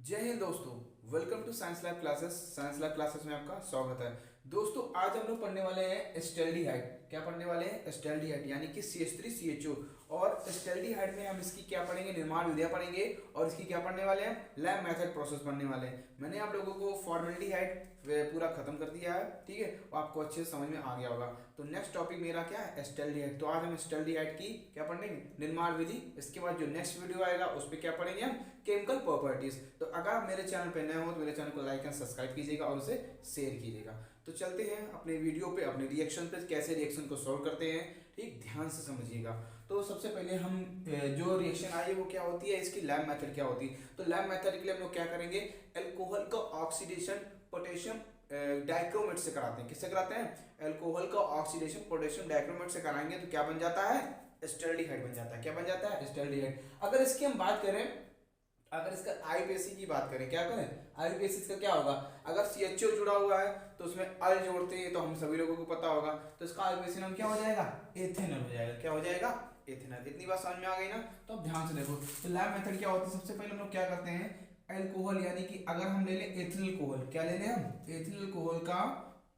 जय हिंद दोस्तों। Welcome to science lab classes. Science lab classes में आपका स्वागत है। दोस्तों आज हम लोग पढ़ने वाले हैं एस्टेल्डिहाइड। क्या पढ़ने वाले हैं? एस्टेल्डिहाइड यानी कि CH3CHO। और एस्टेल्डिहाइड में हम इसकी क्या पढ़ेंगे? निर्माण विधियां पढ़ेंगे। और इसकी क्या पढ़ने वाले हैं? लैब मेथड प्रोसेस पढ़ने वाले हैं। मैंने आप लोगों को फॉर्मेल्डिहाइड पूरा खत्म कर दिया है, ठीक है, और आपको अच्छे से समझ में आ गया होगा। तो नेक्स्ट टॉपिक मेरा क्या है? एस्टेल्डिहाइड। तो आज हम एस्टेल्डिहाइड की क्या पढ़ेंगे? निर्माण विधि। इसके बाद जो नेक्स्ट वीडियो आएगा उस पर क्या पढ़ेंगे हम? Chemical properties. तो अगर आप मेरे चैनल पे नए हो तो मेरे चैनल को लाइक एंड सब्सक्राइब कीजिएगा और उसे शेयर कीजिएगा। तो चलते हैं अपने वीडियो पे, अपने रिएक्शन पे, कैसे रिएक्शन को सॉल्व करते हैं, ठीक, ध्यान से समझिएगा। तो सबसे पहले हम जो रिएक्शन आई है वो क्या होती है, इसकी लैब मेथड क्या होती है। तो लैब मेथड के लिए हम लोग क्या करेंगे? एल्कोहल का ऑक्सीडेशन पोटेशियम डाइक्रोमेट से कराते हैं। किससे कराते हैं? एल्कोहल का ऑक्सीडेशन पोटेशियम डाइक्रोमेट से कराएंगे तो क्या बन जाता है? एस्टेल्डिहाइड बन जाता है। क्या बन जाता है? एस्टेल्डिहाइड। अगर इसकी हम बात करें, अगर इसका आईपीएसी की बात करें, क्या करें? आईपीएसी इसका क्या होगा? अगर सीएचओ जुड़ा हुआ है तो उसमें अल जोड़ते हैं, तो हम सभी लोगों को पता होगा। तो इसका आईपीएसी नाम क्या हो जाएगा? एथेनॉल हो जाएगा। क्या हो जाएगा? एथेनॉल। इतनी बात समझ में आ गई ना? तो अब ध्यान से देखो। तो लैब मेथड क्या होती है? सबसे पहले हम लोग क्या करते हैं? एल्कोहल यानी कि अगर हम ले लें एथिल कोहल, क्या ले लें हम? एथिल कोहल का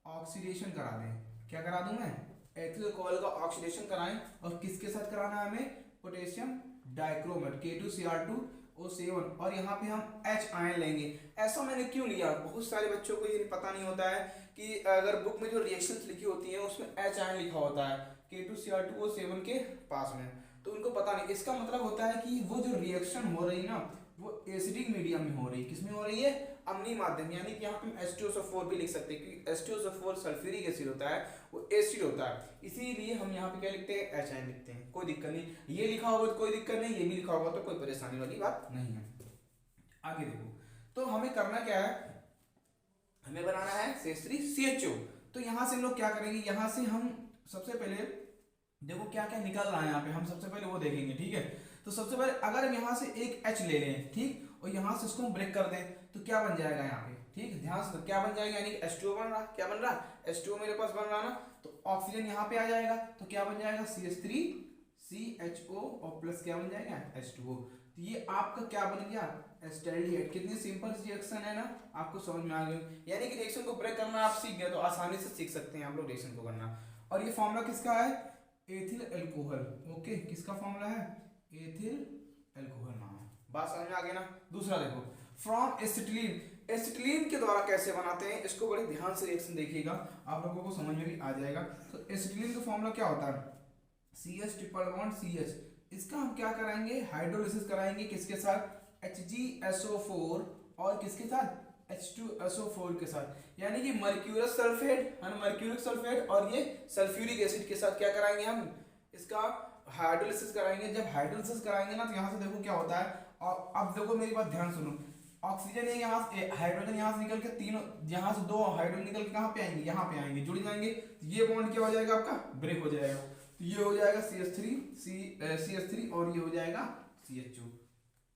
ऑक्सीडेशन करा दें। क्या करा दूं मैं? एथिल कोहल का ऑक्सीडेशन कराएं। और किसके साथ कराना है हमें? Potassium dichromate K2Cr2O7। और यहाँ पे हम H आयन लेंगे। ऐसा मैंने क्यों लिया? बहुत सारे बच्चों को ये पता नहीं होता है कि अगर बुक में जो रिएक्शंस लिखी होती हैं उसमें H आयन लिखा होता है K2Cr2O7 के पास में, तो उनको पता नहीं। इसका मतलब होता है कि वो जो रिएक्शन हो रही है ना, वो एसिडिक मीडियम में हो रही है। किसमें हो रही है? अम्लीय माध्यम। यानी कि यहाँ पे हम H2SO4 भी लिख सकते हैं, क्योंकि H2SO4 सल्फ्यूरिक एसिड होता है, वो एसिड होता है। इसीलिए हम यहाँ पे क्या लिखते हैं? एच आयन लिखते हैं। कोई दिक्कत नहीं, ये लिखा होगा तो कोई दिक्कत नहीं, ये भी लिखा होगा तो कोई परेशानी वाली बात नहीं है। आगे देखो, तो हमें करना क्या है? हमें बनाना है CH3CHO। तो यहाँ से हम लोग क्या करेंगे? यहाँ से हम सबसे पहले देखो क्या क्या निकल रहा है यहाँ पे, हम सबसे पहले वो देखेंगे, ठीक है। तो सबसे पहले अगर हम यहाँ से एक H ले लें, ठीक, और यहाँ से इसको हम ब्रेक कर दें तो क्या बन जाएगा यहाँ पे? ठीक, ध्यान से, तो क्या बन जाएगा? यानी H2O बन रहा। क्या बन रहा? H2O मेरे पास बन रहा ना, तो ऑक्सीजन यहाँ पे आ जाएगा तो क्या बन जाएगा? CH3CHO और प्लस क्या बन जाएगा? H2O। तो ये आपका क्या बन गया? एस्टेल्डिहाइड। कितनी सिंपल रिएक्शन है ना, आपको समझ में आ गई। यानी कि रिएक्शन को ब्रेक करना आप सीख गए तो आसानी से सीख सकते हैं आप लोग रिएक्शन को करना। और ये फॉर्मूला किसका है? Ethyl alcohol. ओके, किसका फॉर्मूला है? एथिल अल्कोहल नाम है। बात समझ में आ गई ना? दूसरा देखो, फ्रॉम एसिटिलीन। एसिटिलीन के द्वारा कैसे बनाते हैं, इसको बड़े ध्यान से रिएक्शन देखिएगा, आप लोगों को समझ में भी आ जाएगा। तो एसिटिलीन का फॉर्मूला क्या होता है? CH triple bond CH। इसका हम क्या कराएंगे? हाइड्रोलिसिस कराएंगे। किसके साथ? HgSO4 और किसके साथ? H2SO4 के साथ। यानी कि मर्क्यूरस सल्फेट है ना, मर्क्यूरिक सल्फेट और ये सल्फ्यूरिक एसिड के साथ क्या कराएंगे हम? इसका हाइड्रोलिसिस कराएंगे। जब हाइड्रोलिसिस कराएंगे ना तो यहाँ से देखो क्या होता है। और अब देखो मेरी बात ध्यान सुनो। ऑक्सीजन है यहाँ से, हाइड्रोजन यहाँ से निकल के तीनों, यहाँ से दो हाइड्रोजन निकल के कहाँ पे आएंगे? यहाँ पे आएंगे, जुड़ जाएंगे। ये बॉन्ड क्या हो जाएगा? आपका ब्रेक हो जाएगा। तो ये हो जाएगा CH3 और ये हो जाएगा CHO।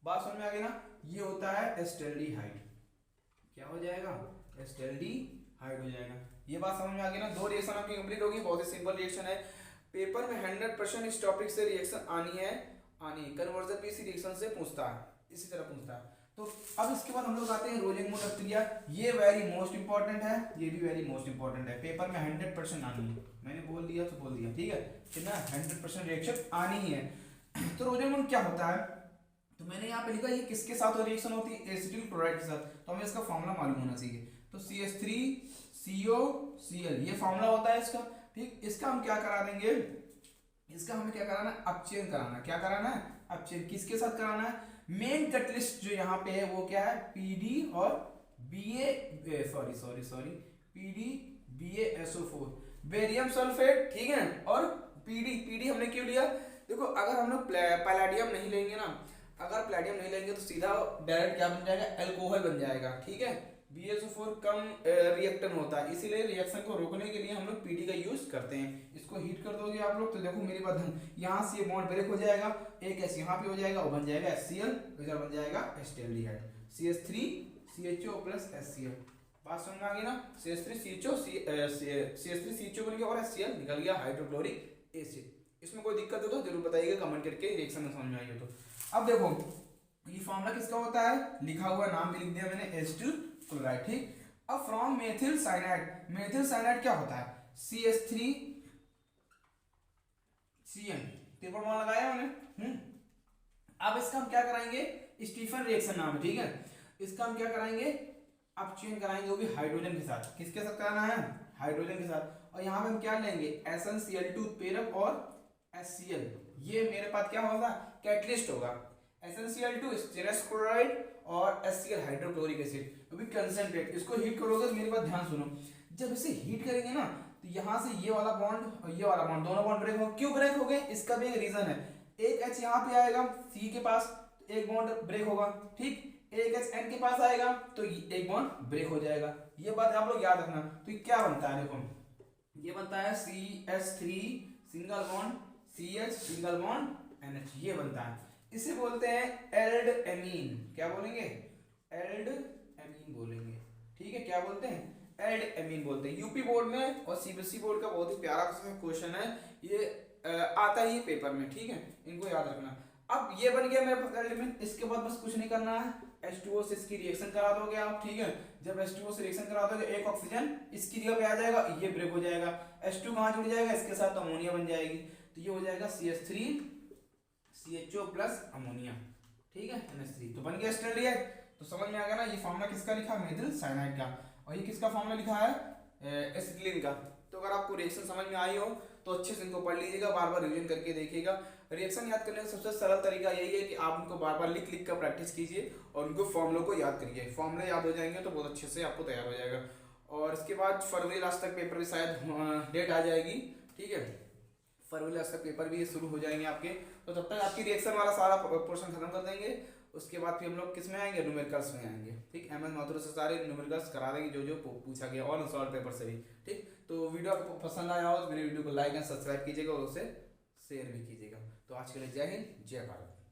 बात समझ में आ गई ना? ये होता है एस्टेल्डिहाइड। क्या हो जाएगा? एस्टेल्डिहाइड हो जाएगा। ये बात समझ में आ गई ना? दो रिएक्शन आपकी कंप्लीट होगी। बहुत ही सिंपल रिएक्शन है। पेपर में 100% इस टॉपिक से रिएक्शन आनी है। कन्वर्जन भी इसी रिएक्शन से पूछता है, इसी तरह पूछता है। तो अब इसके बाद हम लोग आते हैं रोजेंग-मोल प्रक्रिया। ये वेरी मोस्ट इंपॉर्टेंट है, ये भी वेरी मोस्ट इंपॉर्टेंट है। पेपर में 100% आनी है। मैंने बोल दिया तो बोल दिया, ठीक है, कितना? 100% रिएक्शन आनी ही है। तो रोजेंग-मोल क्या होता है? तो मैंने यहाँ पे लिखा ये किसके साथ रिएक्शन होती है? एसिटिल क्लोराइड के साथ। तो हमें इसका फॉर्मूला मालूम होना चाहिए। तो CH3COCl ये फॉर्मूला होता है इसका, ठीक। इसका हम क्या करा देंगे? इसका हमें क्या कराना है? अपचयन कराना। क्या कराना है? अपचयन। किसके साथ कराना है? मेन कैटलिस्ट जो यहाँ पे है वो क्या है? PD और PDBaSO4 बेरियम सल्फेट, ठीक है। और PD हमने क्यों लिया? देखो अगर हम लोग पैलाडियम नहीं लेंगे ना, अगर पैलाडियम नहीं लेंगे तो सीधा डायरेक्ट क्या बन जाएगा? अल्कोहल बन जाएगा, ठीक है। BaSO4 कम रिएक्टेंट होता है, इसीलिए रिएक्शन को रोकने के लिए हम लोग PD का यूज करते हैं। इसको हीट कर दोगे आप लोग तो देखो मेरी बात, यहाँ से ये बॉन्ड ब्रेक हो जाएगा, एक ऐसे यहाँ पे हो जाएगा, वो बन जाएगा HCl, इधर बन जाएगा एस्टेल्डिहाइड, CH3CHO प्लस HCl। बात समझ में आ गई ना? CH3CHO बन गया और HCl निकल गया, हाइड्रोक्लोरिक एसिड। इसमें कोई दिक्कत हो तो जरूर बताइएगा कमेंट करके, रिएक्शन में समझ में आई हो तो। अब देखो ये फॉर्मूला किसका होता है, लिखा हुआ नाम भी लिख दिया मैंने, H2 क्लोराइड। ठीक, अब from methyl cyanide, methyl cyanide क्या होता है, CH3 Cn, ट्रिपल बॉन्ड लगाया मैंने। अब इसका हम क्या कराएंगे, स्टीफन रिएक्शन नाम है, ठीक है, इसका हम क्या कराएंगे, अब चेंज कराएंगे वो भी हाइड्रोजन के साथ। किसके साथ कराना है, हाइड्रोजन के साथ। और यहाँ पे हम क्या लेंगे, SnCl2 पेरप और HCl, ये मेरे पास क्या होगा, कैटलिस्ट होगा। SnCl2 स्टेरस क्लोराइड और HCl हाइड्रोक्लोरिक एसिड, अभी कंसंट्रेट। इसको हीट करोगे तो मेरी बात ध्यान सुनो, जब इसे हीट करेंगे ना तो यहाँ से ये वाला बॉन्ड और ये वाला बॉन्ड, दोनों बॉन्ड ब्रेक हो। क्यों ब्रेक हो गए, इसका भी एक रीजन है। एक H यहाँ पे आएगा C के पास तो एक बॉन्ड ब्रेक होगा, ठीक, एक H N के पास आएगा तो एक बॉन्ड ब्रेक हो जाएगा। ये बात आप लोग याद रखना। तो ये क्या बनता है, देखो ये बनता है CH3 single bond CH single bond NH, ये बनता है। इसे बोलते हैं एल्ड एमीन। क्या बोलेंगे, एल्ड एमीन बोलेंगे, ठीक है, क्या बोलते हैं, एल्ड एमीन बोलते हैं। यूपी बोर्ड में और CBSE बोर्ड का बहुत ही प्यारा क्वेश्चन है ये, आता ही पेपर में, ठीक है, इनको याद रखना। अब ये बन गया मेरे पास एलिमेंट, इसके बाद बस कुछ नहीं करना है, H2O से इसकी रिएक्शन करा दोगे आप, ठीक है। जब H2O से रिएक्शन करा दोगे एक ऑक्सीजन इसकी जगह पे आ जाएगा, ये ब्रेक हो जाएगा, H2 कहाँ जुड़ जाएगा, इसके साथ तो अमोनिया बन जाएगी, तो ये हो जाएगा CH3 CHO प्लस अमोनिया, ठीक है, NH3, तो बन गया एस्टल्डिहाइड। तो समझ में आ गया ना, ये फॉर्मूला किसका लिखा है, मेथिल साइनाइड का, और ये किसका फॉर्मूला लिखा है, एसिटिलीन का। तो अगर आपको रिएक्शन समझ में आई हो तो अच्छे से इनको पढ़ लीजिएगा, बार बार रिवीजन करके देखिएगा। रिएक्शन याद करने का सबसे सरल तरीका यही है कि आप उनको बार बार लिख लिख कर प्रैक्टिस कीजिए और उनको फॉर्मूलों को याद करिए। फॉर्मूले याद हो जाएंगे तो बहुत अच्छे से आपको तैयार हो जाएगा। और इसके बाद फरवरी लास्ट तक पेपर भी शायद डेट आ जाएगी, ठीक है, फरवरी लास्ट तक पेपर भी शुरू हो जाएंगे आपके। तो तब तक आपकी रिएक्शन वाला सारा पोर्शन खत्म कर देंगे। उसके बाद फिर हम लोग किस में आएंगे, न्यूमेरिकल्स में आएंगे, ठीक। MS माथुर से सारे न्यूमेरिकल्स करा देंगे जो जो पूछा गया और सॉल्व पेपर से भी, ठीक। तो वीडियो आपको पसंद आया हो तो मेरे वीडियो को लाइक एंड सब्सक्राइब कीजिएगा और उसे शेयर भी कीजिएगा। तो आज के लिए जय हिंद, जय भारत।